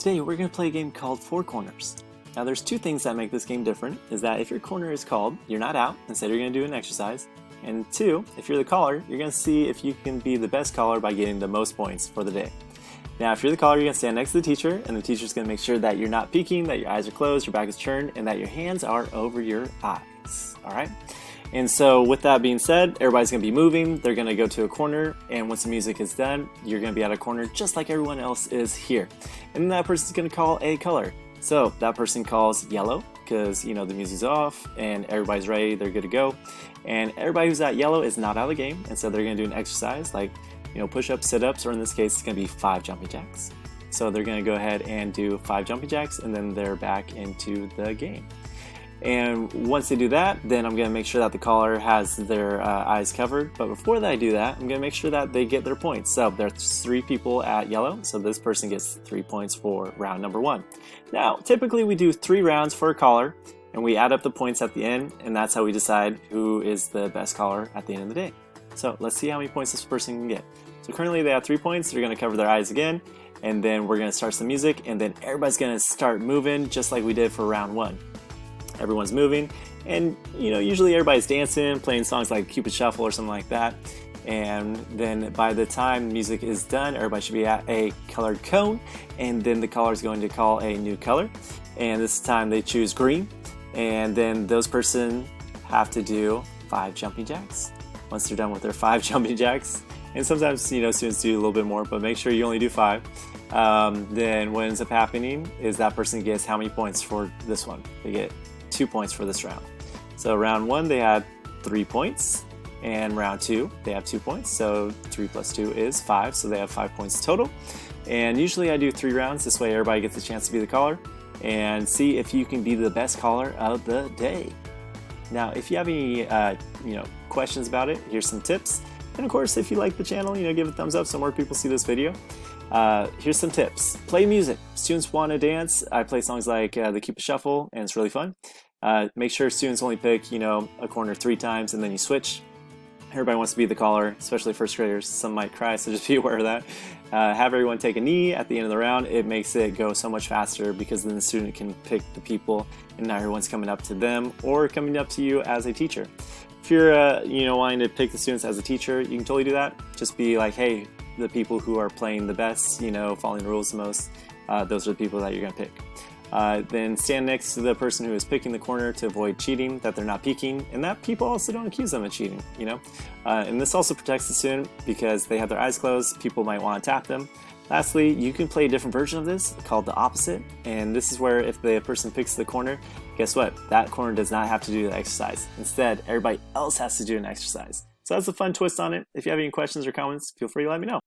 Today we're going to play a game called Four Corners. Now there's two things that make this game different, is that if your corner is called, you're not out, instead you're going to do an exercise. And two, if you're the caller, you're going to see if you can be the best caller by getting the most points for the day. Now if you're the caller, you're going to stand next to the teacher, and the teacher's going to make sure that you're not peeking, that your eyes are closed, your back is turned, and that your hands are over your eyes. Alright? And so with that being said, everybody's going to be moving, they're going to go to a corner, and once the music is done, you're going to be at a corner just like everyone else is here. And then that person's going to call a color. So that person calls yellow, because the music's off, and everybody's ready, they're good to go. And everybody who's at yellow is not out of the game, and so they're going to do an exercise like push-ups, sit-ups, or in this case it's going to be 5 jumping jacks. So they're going to go ahead and do 5 jumping jacks, and then they're back into the game. And once they do that, then I'm going to make sure that the caller has their eyes covered. But before I do that, I'm going to make sure that they get their points. So there's 3 people at yellow, so this person gets 3 points for round number 1. Now, typically we do 3 rounds for a caller, and we add up the points at the end, and that's how we decide who is the best caller at the end of the day. So let's see how many points this person can get. So currently they have 3 points, they're going to cover their eyes again, and then we're going to start some music, and then everybody's going to start moving just like we did for round 1. Everyone's moving, and usually everybody's dancing, playing songs like Cupid Shuffle or something like that. And then by the time music is done, everybody should be at a colored cone, and then the caller is going to call a new color, and this time they choose green, and then those person have to do 5 jumping jacks. Once they're done with their 5 jumping jacks, and sometimes students do a little bit more, but make sure you only do 5. Then what ends up happening is that person gets how many points for this one? They get 2 points for this round. So round 1 they had 3 points, and round 2 they have 2 points, so 3 plus 2 is 5, so they have 5 points total. And usually I do 3 rounds, this way everybody gets a chance to be the caller and see if you can be the best caller of the day. Now if you have any questions about it, here's some tips. And of course, if you like the channel, give it a thumbs up so more people see this video. Here's some tips. Play music. Students want to dance. I play songs like the Cupid Shuffle, and it's really fun. Make sure students only pick, a corner 3 times, and then you switch. Everybody wants to be the caller, especially first graders. Some might cry, so just be aware of that. Have everyone take a knee at the end of the round. It makes it go so much faster because then the student can pick the people, and not everyone's coming up to them or coming up to you as a teacher. If you're wanting to pick the students as a teacher, you can totally do that. Just be like, hey, the people who are playing the best, following the rules the most, those are the people that you're going to pick. Then stand next to the person who is picking the corner to avoid cheating, that they're not peeking, and that people also don't accuse them of cheating, And this also protects the student because they have their eyes closed, people might want to tap them. Lastly, you can play a different version of this called the opposite, and this is where if the person picks the corner, guess what? That corner does not have to do the exercise. Instead, everybody else has to do an exercise. So that's a fun twist on it. If you have any questions or comments, feel free to let me know.